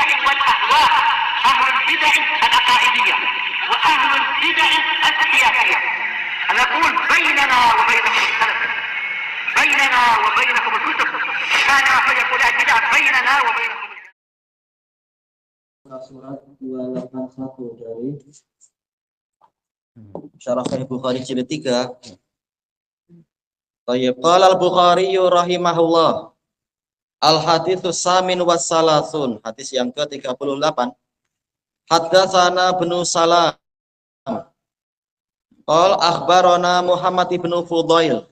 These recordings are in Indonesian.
البدع والأهواء، أهل البدع العقائدية وأهل البدع السياسية. نقول بيننا وبينكم السلف، بيننا وبينكم الكتب، كان فيقول البدع بيننا وبينكم. Surat 281 dari Syarah Sahih Bukhari jilid 3. Tayyib. Qala al-Bukhari rahimahullah. Al-haditsus samin was salasun. Hadis yang ke-38. Haddatsana Ibnu Salam. Qala akhbarana Muhammad ibnu Fudail.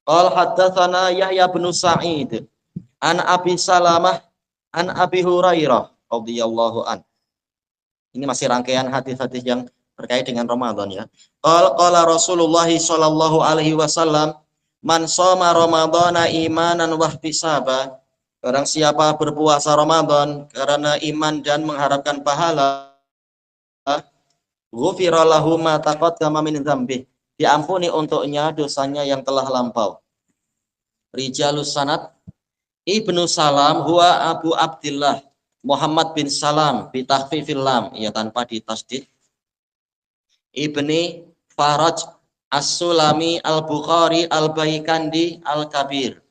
Qala haddatsana Yahya bin Sa'id. An Abi Salamah an Abi Hurairah radhiyallahu an. Ini masih rangkaian hadis-hadis yang terkait dengan Ramadan ya. Qala Rasulullah sallallahu alaihi wasallam, man shoma ramadhana imanan wa ihtisaba, barang siapa berpuasa Ramadan karena iman dan mengharapkan pahala, ghufira lahu ma taqaddama min dzambi, diampuni untuknya dosanya yang telah lampau. Rijalus sanad Ibnu Salam huwa Abu Abdillah Muhammad bin Salam bi takhfifil lam, ya tanpa ditasdid. Ibni Faraj As-Sulami Al-Bukhari Al-Baikandi Al-Kabir.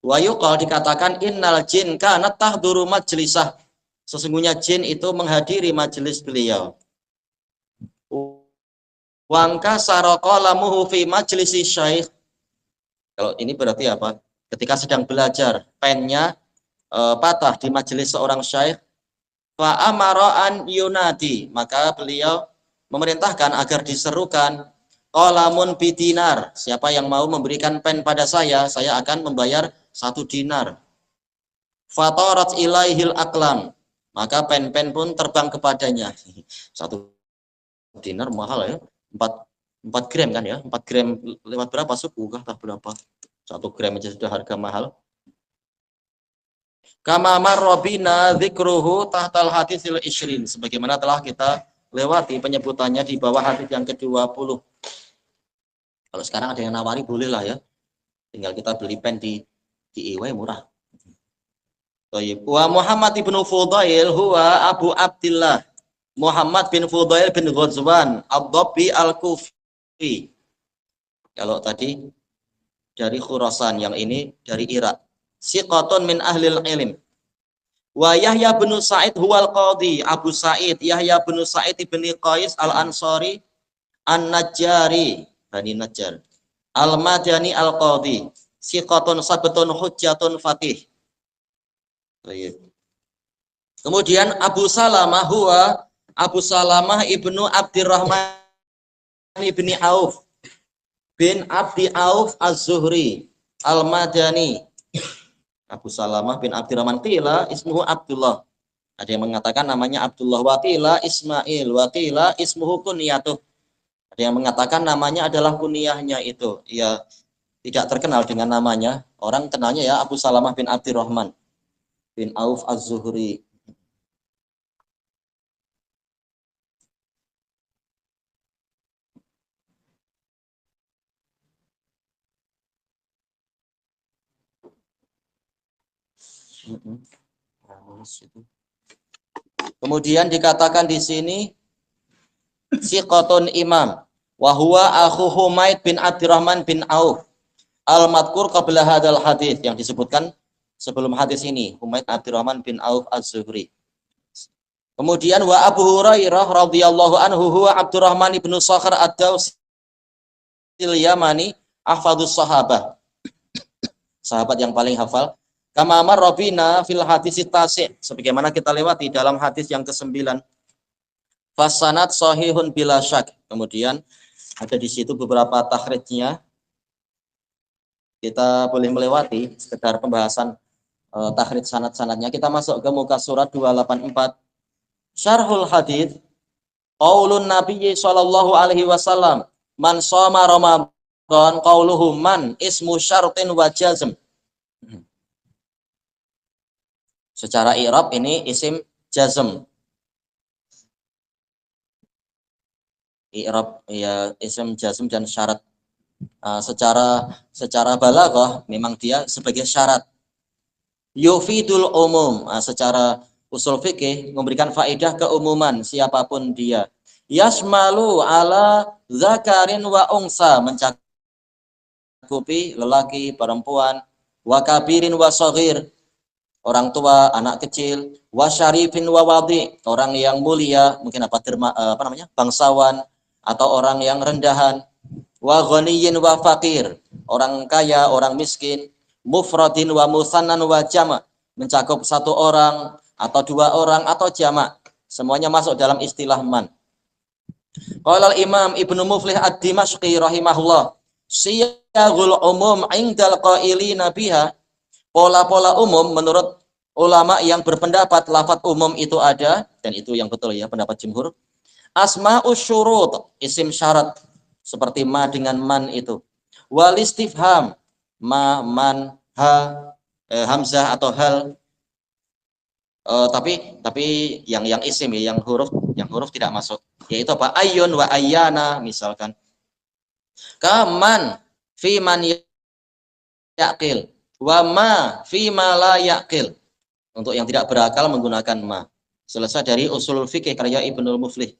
Wa yuqal, dikatakan innal jin kanat tahduru majlisah, sesungguhnya jin itu menghadiri majelis beliau. Wangka saraqalamuhu fi majlisi syaikh. Kalau ini berarti apa? Ketika sedang belajar, pennya patah di majelis seorang syaikh, fa amara an yunadi, maka beliau memerintahkan agar diserukan, qalamun bidinar, siapa yang mau memberikan pen pada saya akan membayar 1 dinar. Fatarat ilaihil aklam, maka pen-pen pun terbang kepadanya. 1 dinar mahal ya, 4 gram kan ya, 4 gram lewat berapa suku kah berapa? 1 gram aja sudah harga mahal. Kama marrabina dzikruhu tahtal hadisil isyrin, sebagaimana telah kita lewati penyebutannya di bawah hadis yang ke-20. Kalau sekarang ada yang nawari boleh lah ya. Tinggal kita beli pen di IW murah. Wa Muhammad ibnu Fudail huwa Abu Abdillah Muhammad bin Fudail bin Ghazwan Ad-Dabbi Al-Kufi. Kalau tadi dari Khurasan, yang ini dari Irak. Siqatun min ahlil ilm. Wa Yahya bin Sa'id huwal qadhi, Abu Sa'id Yahya bin Sa'id bin Qais Al-Ansari An-Najjari, Bani Najjar, Al-Madani Al-Qadhi, siqatun sabtun hujjatun fatih. Kemudian Abu Salamah huwa Abu Salamah ibnu Abdurrahman ibni Auf bin Abdi Auf Az-Zuhri Al-Madani. Abu Salamah bin Abdurrahman, qila ismuhu Abdullah, ada yang mengatakan namanya Abdullah, wa qila Ismail, wa qila ismuhu kunyatuh, ada yang mengatakan namanya adalah kunyahnya itu, ya tidak terkenal dengan namanya, orang kenalnya ya Abu Salamah bin Abdurrahman bin Auf Az-Zuhri. Kemudian dikatakan di sini siqatun imam wa huwa akhu Humaid bin Abdurrahman bin Auf al-madkur qabla hadzal hadis, yang disebutkan sebelum hadis ini, Humaid Abdurrahman bin Auf Az-Zuhri. Kemudian wa Abu Hurairah radhiyallahu anhu huwa Abdurrahman bin Sakhar Ad-Dawsi al-Yamani ahfadzus sahabah, sahabat yang paling hafal. Kama marrabina fil hadis tasi', sebagaimana kita lewati dalam hadis yang ke-9. Fasanad sahihun bila syak. Kemudian ada di situ beberapa takhrijnya. Kita boleh melewati sekedar pembahasan takhrij sanad-sanadnya. Kita masuk ke muka surat 284. Syarhul hadis. Qaulun Nabi sallallahu alaihi wasallam, man shoma Ramadan, qauluhu man ismu syartin wa jazm. Secara i'rab ini isim jazm. I'rab ya isim jazm dan syarat. Secara balaghah memang dia sebagai syarat. Yufidul umum. Secara Usul fikih memberikan faedah keumuman siapapun dia. Yasmalu ala zakarin wa unsa, mencakupi lelaki, perempuan, wa kabirin wa shaghir, orang tua, anak kecil, wa syarifin wa wadi, orang yang mulia, mungkin bangsawan atau orang yang rendahan, wa ghaniyin wa faqir, orang kaya, orang miskin, mufradin wa musannan wa jama', mencakup satu orang atau dua orang atau jamak, semuanya masuk dalam istilah man. Qala al-Imam Ibnu Muflih ad-Dimashqi rahimahullah, siyaghul umum indal qailina biha, pola-pola umum menurut ulama yang berpendapat lafaz umum itu ada, dan itu yang betul ya, pendapat jumhur. Asma'us syurut, isim syarat seperti ma dengan man itu. Wal istifham, ma, man, ha, hamzah atau hal. Tapi yang isim ya, yang huruf tidak masuk. Yaitu apa? Ayyun wa ayyana misalkan. Kaman fi man yaqil wa ma fi ma la yaqil. Untuk yang tidak berakal menggunakan ma. Selesai dari usul fikih karya Ibnu Muflih.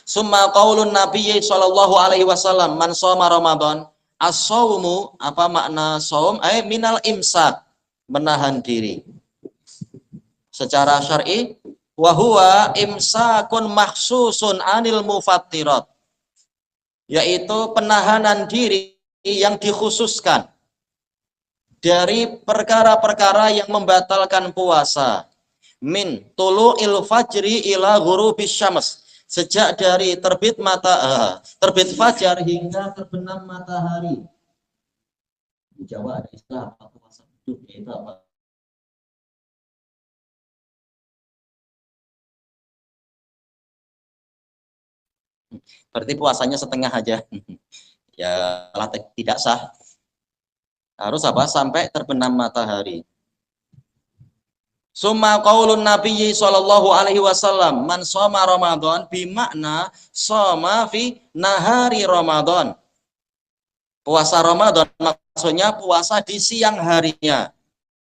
Summa qaulun Nabi sallallahu alaihi wasallam, man shoma Ramadan, as-shaumu, apa makna shaum? Minal imsak, menahan diri. Secara syar'i, wa huwa imsakun mahsusun anil mufattirat, yaitu penahanan diri yang dikhususkan dari perkara-perkara yang membatalkan puasa. Min tulu'il fajri ila ghurubis syams, sejak dari terbit fajar hingga terbenam matahari. Di Jawa ada istilah apa puasa hidup, yaitu apa? Berarti puasanya setengah aja. Ya tidak sah. Harus apa? Sampai terbenam matahari. Summa qaulun Nabi sallallahu alaihi wasallam, man shoma Ramadan bimakna shoma fi nahari Ramadan. Puasa Ramadan maksudnya puasa di siang harinya.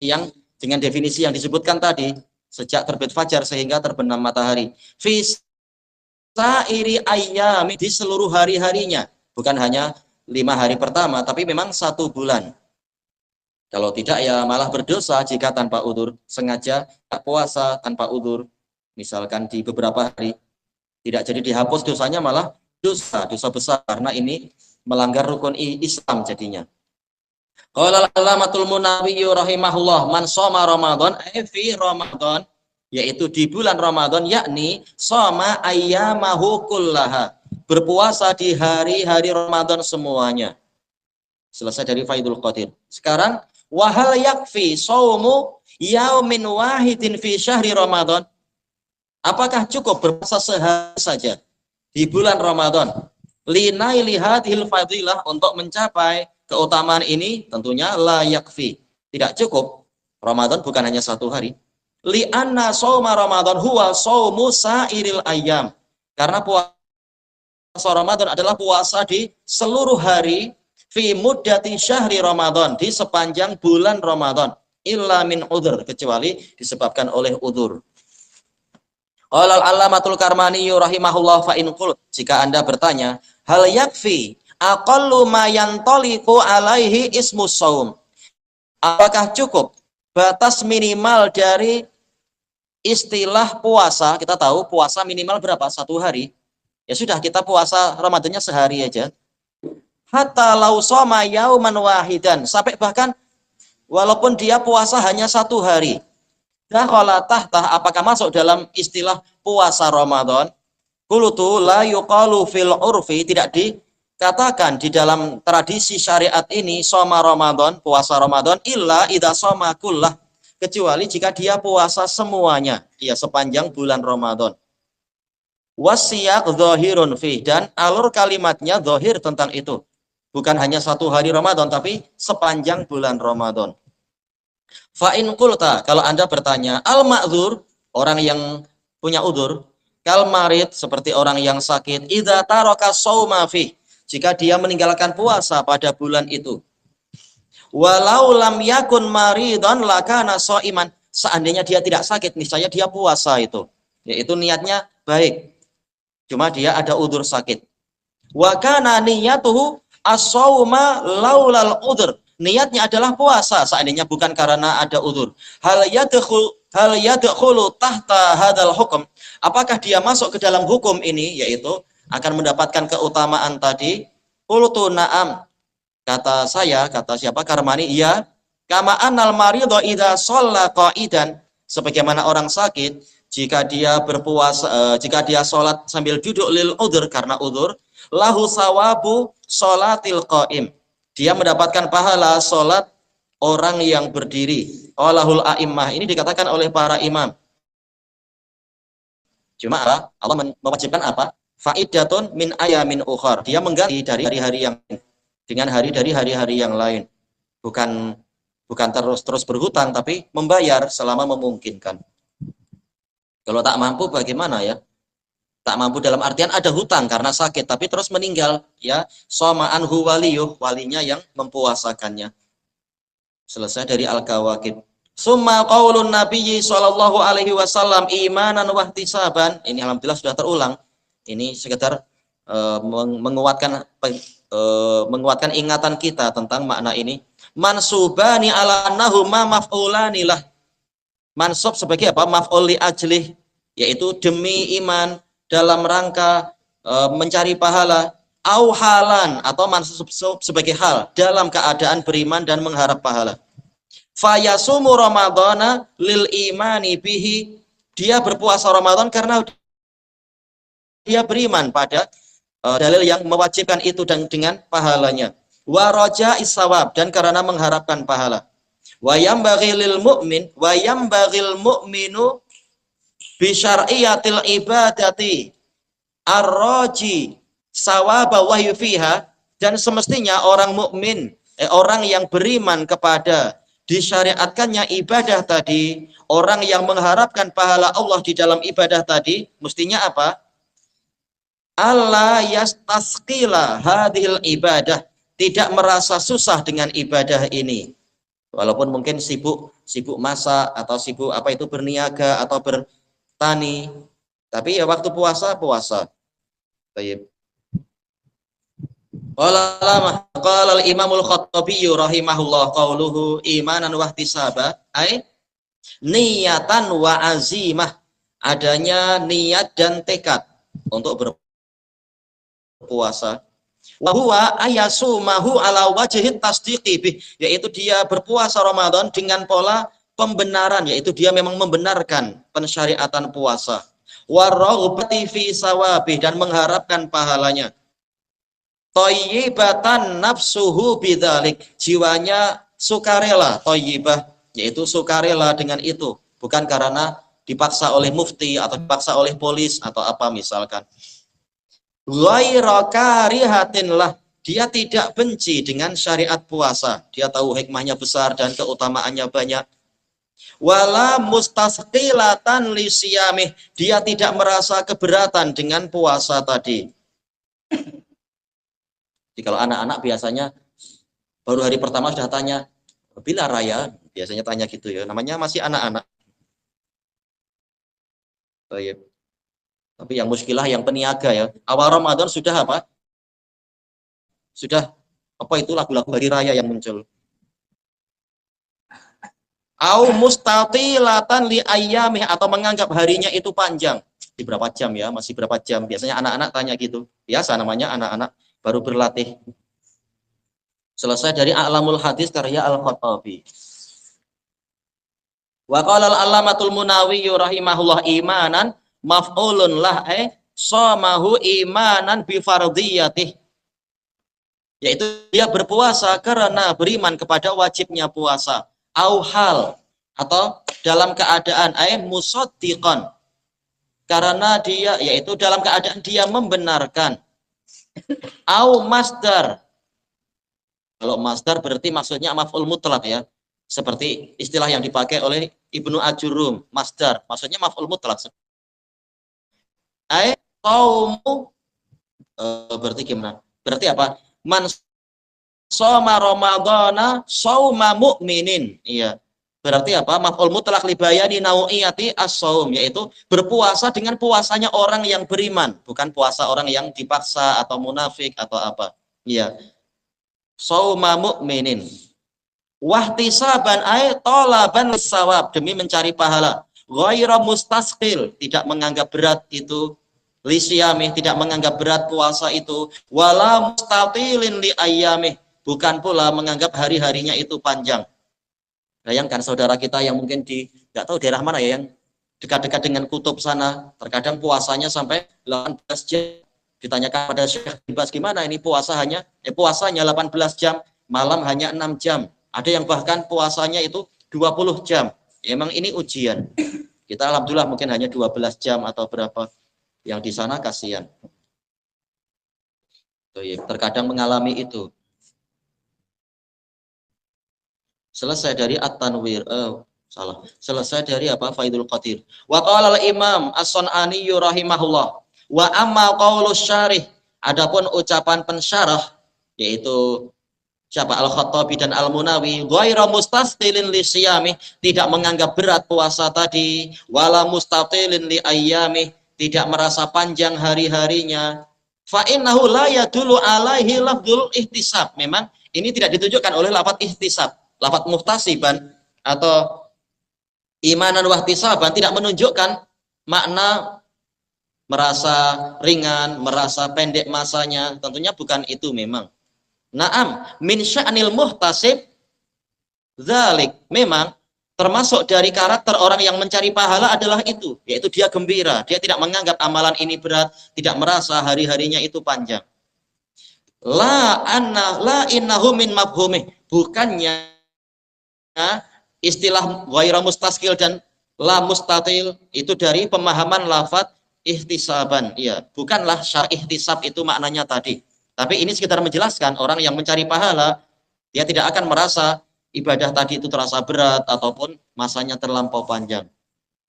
Yang dengan definisi yang disebutkan tadi, sejak terbit fajar sehingga terbenam matahari. Fi sairi ayyami, di seluruh hari-harinya, bukan hanya 5 hari pertama, tapi memang 1 bulan. Kalau tidak ya malah berdosa jika tanpa udzur, sengaja tak puasa tanpa udzur, misalkan di beberapa hari, tidak jadi dihapus dosanya, malah dosa besar, karena ini melanggar rukun Islam jadinya. Qala al-Allamatul Munawi rahimahullah, man shoma Ramadan fi Ramadan, yaitu di bulan Ramadan, yakni shoma ayyamahu kullaha, berpuasa di hari-hari Ramadan semuanya. Selesai dari Faidul Qadir. Sekarang, wahal yakfi shaumu yaumin wahidin fi syahri Ramadan, apakah cukup berpuasa sehari saja di bulan Ramadan? Linaili hadhil fadilah, untuk mencapai keutamaan ini tentunya la yakfi, tidak cukup. Ramadan bukan hanya 1 hari. Li'anna shauma Ramadan huwa shaumu sa'iril ayyam, karena puasa Ramadan adalah puasa di seluruh hari, fi muddati syahri Ramadan, di sepanjang bulan Ramadan, illa min udhur, kecuali disebabkan oleh udhur. Qala al-Allamatul Karmani rahimahullah, fa in qult, jika Anda bertanya, hal yakfi aqallu ma yantaliqu alaihi ismus shaum, apakah cukup batas minimal dari istilah puasa? Kita tahu puasa minimal berapa? 1 hari. Ya sudah, kita puasa Ramadannya sehari aja. Hatta lau shoma yauman wahidan, sampai bahkan walaupun dia puasa hanya 1 hari. Dakhala tahta, apakah masuk dalam istilah puasa Ramadan? Qultu la yuqalu fil urfi, tidak dikatakan di dalam tradisi syariat ini shoma Ramadan, puasa Ramadan, illa idza shoma kullah, kecuali jika dia puasa semuanya, ya sepanjang bulan Ramadan. Wasiyaq dzahirun fi, dan alur kalimatnya zahir tentang itu. Bukan hanya 1 hari Ramadan, tapi sepanjang bulan Ramadan. Fa in qulta, kalau Anda bertanya, al ma'dzur, orang yang punya udzur, kal marid, seperti orang yang sakit, idza taraka shauma fi, jika dia meninggalkan puasa pada bulan itu. Walau lam yakun maridan lakana shaiman, seandainya dia tidak sakit, niscaya dia puasa itu. Yaitu niatnya baik. Cuma dia ada udzur sakit. Wa kana niyatuhu as-shauma laulal udzur. Niatnya adalah puasa seandainya bukan karena ada udzur. Hal yadkhulu tahta hadzal hukum. Apakah dia masuk ke dalam hukum ini, yaitu akan mendapatkan keutamaan tadi? Qultu na'am. Kata saya, kata siapa? Karmani, iya. Kama annal maridho idza shalla qa'idan, sebagaimana orang sakit jika dia berpuasa, jika dia sholat sambil duduk lil udzur karena udzur, lahu sawabu sholatil qa'im. Dia mendapatkan pahala sholat orang yang berdiri. Allahul a'immah, ini dikatakan oleh para imam. Cuma apa? Allah mewajibkan apa? Faidatun min ayamin ukhar. Dia mengganti dari hari-hari yang dengan hari dari hari-hari yang lain. Bukan terus berhutang, tapi membayar selama memungkinkan. Kalau tak mampu bagaimana ya? Tak mampu dalam artian ada hutang karena sakit, tapi terus meninggal, ya. Soma anhu waliyuh, walinya yang mempuasakannya. Selesai dari Al-Kawakib. Summa qaulun Nabiyyi sallallahu alaihi wasallam imanan wa ihtisaban. Ini alhamdulillah sudah terulang. Ini sekedar menguatkan ingatan kita tentang makna ini. Mansubani ala annahuma maf'ulani lah. Mansub sebagai apa? Maf'ul li ajlih, yaitu demi iman dalam rangka mencari pahala. Au halan, atau mansub sebagai hal dalam keadaan beriman dan mengharap pahala. Fayasumu ramadhana lil imani bihi. Dia berpuasa Ramadan karena dia beriman pada dalil yang mewajibkan itu dan dengan pahalanya. Wa raja'is sawab, dan karena mengharapkan pahala. Wa yambaghil mu'minu bi syar'iyatil ibadati ar-raji sawaba wa fiha, dan semestinya orang mukmin, orang yang beriman kepada disyariatkannya ibadah tadi, orang yang mengharapkan pahala Allah di dalam ibadah tadi, mestinya apa? Allah yastasqila hadhil ibadah, tidak merasa susah dengan ibadah ini. Walaupun mungkin sibuk masak atau sibuk berniaga atau bertani, tapi ya waktu puasa. Baik. Qala al-Imamul Khattabi rahimahullah qauluhu imanan wa ihtisaba, ay niyatan wa azimah, adanya niat dan tekad untuk berpuasa. Wa huwa ayasumahu ala wajhi tasdiqi bih, yaitu dia berpuasa Ramadan dengan pola pembenaran, yaitu dia memang membenarkan pensyariatan puasa. Wa raghbati fi sawabih, dan mengharapkan pahalanya. Thayyibatan nafsuhu bidzalik, jiwanya sukarela, thayyibah, yaitu sukarela dengan itu, bukan karena dipaksa oleh mufti atau dipaksa oleh polis atau apa misalkan. Ghaira karihatin lah, dia tidak benci dengan syariat puasa, dia tahu hikmahnya besar dan keutamaannya banyak. Wala mustasqilatan li siyamih, dia tidak merasa keberatan dengan puasa tadi. Jadi kalau anak-anak biasanya baru hari pertama sudah tanya, bila raya? Biasanya tanya gitu ya, namanya masih anak-anak. Tapi yang muskilah, yang peniaga ya, awal Ramadan sudah apa? Sudah apa itu lagu-lagu hari raya yang muncul. Au mustatilatan li ayyamih, atau menganggap harinya itu panjang. Di berapa jam ya? Masih berapa jam? Biasanya anak-anak tanya gitu. Biasa namanya anak-anak baru berlatih. Selesai dari A'lamul Hadis karya Al-Khattabi. Wa qala al-Allamatul Munawi rahimahullah imanan maf'ulun lah shamahu imanan bi fardhiyatih, yaitu dia berpuasa karena beriman kepada wajibnya puasa. Au hal, atau dalam keadaan musaddiqan, karena dia, yaitu dalam keadaan dia membenarkan. Au masdar, kalau masdar berarti maksudnya maf'ul mutlak ya, seperti istilah yang dipakai oleh Ibnu Ajurum, masdar maksudnya maf'ul mutlak. Qaumu berarti gimana? Berarti apa? Man shoma ramadhana shauma mu'minin. Iya. Berarti apa? Maf'ul mutlaq li bayani nau'iyati as-shaum, yaitu berpuasa dengan puasanya orang yang beriman, bukan puasa orang yang dipaksa atau munafik atau apa. Iya. Shauma mu'minin. Wahtisaban ay talaban lis-shawab, demi mencari pahala. Ghaira mustasqil, tidak menganggap berat itu lisyamih, tidak menganggap berat puasa itu. Wala mustatilin li ayyamih, bukan pula menganggap hari-harinya itu panjang. Bayangkan saudara kita yang mungkin di nggak tahu daerah mana ya, yang dekat-dekat dengan kutub sana, terkadang puasanya sampai 18 jam. Ditanyakan pada Syekh Bas, gimana ini puasanya 18 jam, malam hanya 6 jam. Ada yang bahkan puasanya itu 20 jam. Emang ini ujian. Kita alhamdulillah mungkin hanya 12 jam atau berapa. Yang di sana kasihan. Terkadang mengalami itu. Selesai dari At-Tanwir, selesai dari apa? Faidul Qadir. Wa qala al-Imam As-Sun'ani rahimahullah, wa amma qaulus syarih, adapun ucapan pensyarah yaitu siapa? Al-Khattabi dan Al-Munawi, ghaira mustasqilin li siyami, tidak menganggap berat puasa tadi, wala mustatilin li ayyami, tidak merasa panjang hari-harinya. Fa innahu la yadullu alaihi lafdzul ihtisab. Memang ini tidak ditunjukkan oleh lafaz ihtisab. Lafaz muhtasiban atau imanan wahtisaban tidak menunjukkan makna merasa ringan, merasa pendek masanya. Tentunya bukan itu memang. Naam, min sya'nil muhtasib dzalik. Memang termasuk dari karakter orang yang mencari pahala adalah itu, yaitu dia gembira, dia tidak menganggap amalan ini berat, tidak merasa hari-harinya itu panjang. La innahu min mafhumih, bukannya istilah ghaira mustasqil dan la mustatil itu dari pemahaman lafaz ihtisaban. Iya, bukanlah syar'i ihtisab itu maknanya tadi. Tapi ini sekitar menjelaskan orang yang mencari pahala, dia tidak akan merasa ibadah tadi itu terasa berat ataupun masanya terlampau panjang.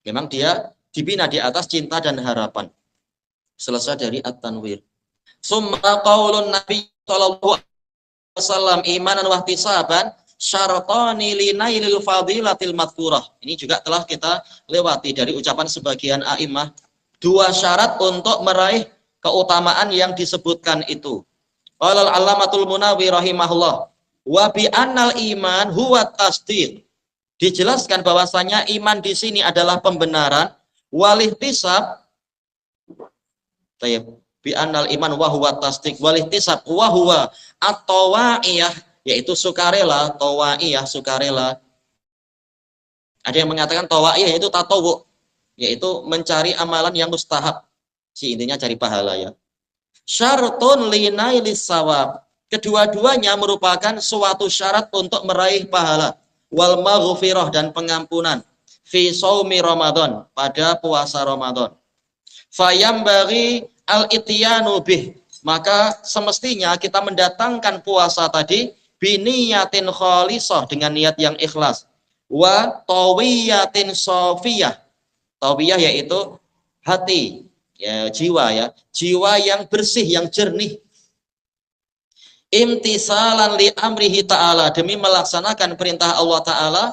Memang dia dibina di atas cinta dan harapan. Selesai dari At-Tanwir. Summa qaulun Nabi sallallahu alaihi wasallam imanan wa ihtisaban syartani linailil fadilatil madhkurah. Ini juga telah kita lewati dari ucapan sebagian a'immah, dua syarat untuk meraih keutamaan yang disebutkan itu. Qala al-Allamatul Munawi rahimahullah, wa bi annal iman huwa tasdiq. Dijelaskan bahwasanya iman di sini adalah pembenaran, wal ihtisab bi annal iman wa huwa tasdiq, wal ihtisab wa huwa at-tawaiyah, yaitu sukarela, tawaiyah sukarela. Ada yang mengatakan tawaiyah yaitu tatawu, yaitu mencari amalan yang mustahab. Si intinya cari pahala ya. Syartun linailis sawab. Kedua-duanya merupakan suatu syarat untuk meraih pahala. Wal maghfirah, dan pengampunan. Fi shaumi Ramadan, pada puasa Ramadan. Fayambaghi al-ityanu bih, maka semestinya kita mendatangkan puasa tadi biniyatin khalisah, dengan niat yang ikhlas, wa tawiyatin sofiyah. Tawiyah yaitu hati, ya, jiwa yang bersih, yang jernih. Imtisalan li amrihi ta'ala, demi melaksanakan perintah Allah Ta'ala.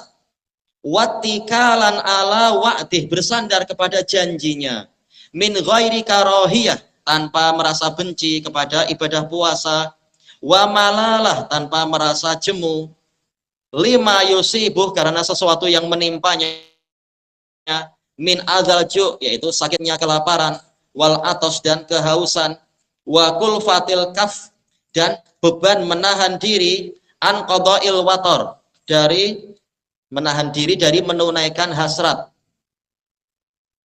Wattikalan ala wa'dih, bersandar kepada janjinya. Min ghairi karahiyah, tanpa merasa benci kepada ibadah puasa. Wa malalah, tanpa merasa jemu. Lima yusibuh, karena sesuatu yang menimpanya. Min adzal ju', yaitu sakitnya kelaparan. Wal atos, dan kehausan. Wa kulfatil kaf, dan beban menahan diri. An qada'il wator, dari menahan diri dari menunaikan hasrat.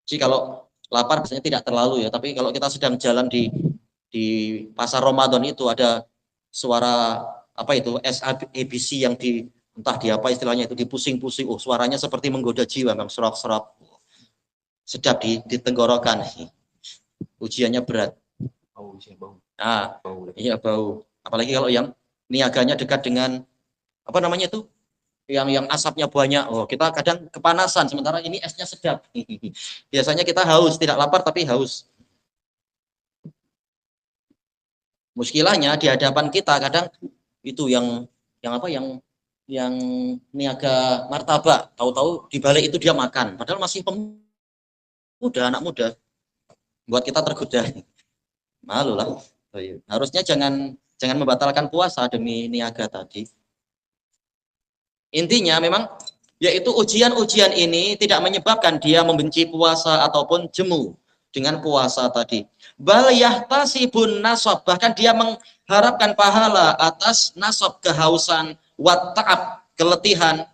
Jadi kalau lapar biasanya tidak terlalu ya, tapi kalau kita sedang jalan di pasar Ramadan itu ada suara apa itu SABC yang entah di apa istilahnya itu, dipusing-pusing, suaranya seperti menggoda jiwa, memang serap-serap, sedap di tenggorokan. Ujiannya berat. Iya bau. Apalagi kalau yang niaganya dekat dengan apa namanya itu, yang asapnya banyak. Kita kadang kepanasan, sementara ini esnya sedap. Biasanya kita haus, tidak lapar tapi haus. Muskilahnya di hadapan kita kadang itu yang yang niaga martabak, tahu-tahu di balik itu dia makan, padahal masih pemuda, anak muda. Buat kita tergoda. Malu lah. Oh, iya. Harusnya jangan membatalkan puasa demi niaga tadi. Intinya memang yaitu ujian-ujian ini tidak menyebabkan dia membenci puasa ataupun jemu dengan puasa tadi. Bal yahtasibun nasab, bahkan dia mengharapkan pahala atas nasab, kehausan, wat ta'ab, keletihan,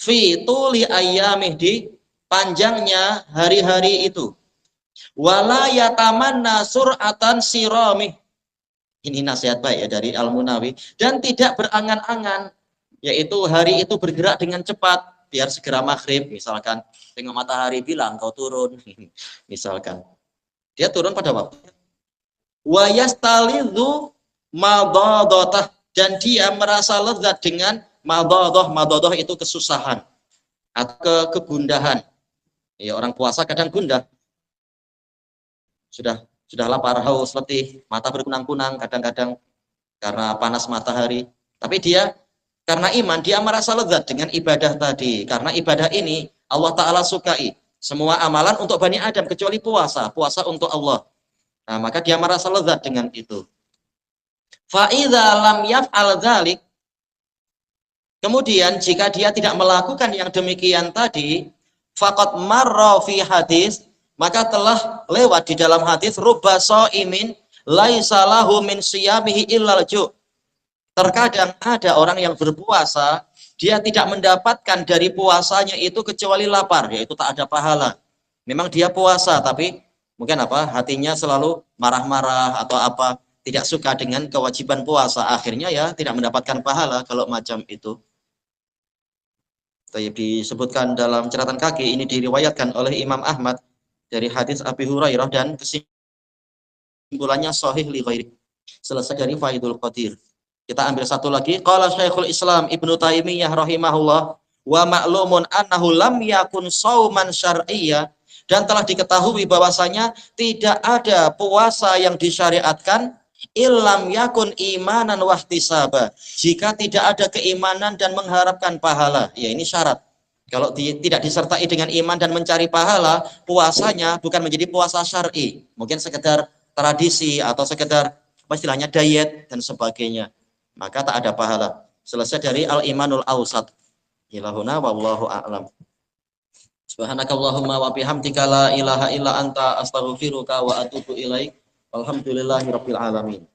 fi tuli ayyamih, di panjangnya hari-hari itu. Wala yatamanna sur'atan siramih. Ini nasihat baik ya dari Al-Munawi. Dan tidak berangan-angan, yaitu hari itu bergerak dengan cepat biar segera maghrib, misalkan tengok matahari bilang kau turun. Misalkan dia turun pada waktu. Wa yastalidhu madadhatah, dan dia merasa lezat dengan madadhah itu kesusahan atau kegundahan. Ya, orang puasa kadang gundah. Sudah lapar, haus, letih, mata berkunang-kunang kadang-kadang karena panas matahari. Tapi dia karena iman, dia merasa lezat dengan ibadah tadi. Karena ibadah ini Allah Ta'ala sukai. Semua amalan untuk Bani Adam kecuali puasa. Puasa untuk Allah. Nah, maka dia merasa lezat dengan itu. Fa'idha lam yaf'al dzalik. Kemudian jika dia tidak melakukan yang demikian tadi, faqad marra fi hadis, maka telah lewat di dalam hadis rubba shaimin laisa lahu min siyamihi illal ju'. Terkadang ada orang yang berpuasa, dia tidak mendapatkan dari puasanya itu kecuali lapar, yaitu tak ada pahala. Memang dia puasa, tapi mungkin apa? Hatinya selalu marah-marah atau apa, tidak suka dengan kewajiban puasa. Akhirnya ya tidak mendapatkan pahala kalau macam itu. Disebutkan dalam catatan kaki, ini diriwayatkan oleh Imam Ahmad dari hadis Abi Hurairah dan kesimpulannya sahih li ghairi. Selesai dari Faidul Qadir. Kita ambil satu lagi. Qala Syekhul Islam Ibnu Taimiyah rahimahullah, wa ma'lumun annahu lam yakun shauman syar'iyya, dan telah diketahui bahwasanya tidak ada puasa yang disyariatkan illam yakun imanan wahtisaba, jika tidak ada keimanan dan mengharapkan pahala. Ya, ini syarat. Kalau tidak disertai dengan iman dan mencari pahala, puasanya bukan menjadi puasa syar'i, mungkin sekedar tradisi atau sekedar apa istilahnya diet dan sebagainya, maka tak ada pahala. Selesai dari Al-Imanul Awsat. Ilahuna wallahu a'lam. Subhanakallahumma wa bihamdika la ilaha illa anta astaghfiruka wa atubu ilaik. Alhamdulillahirabbil alamin.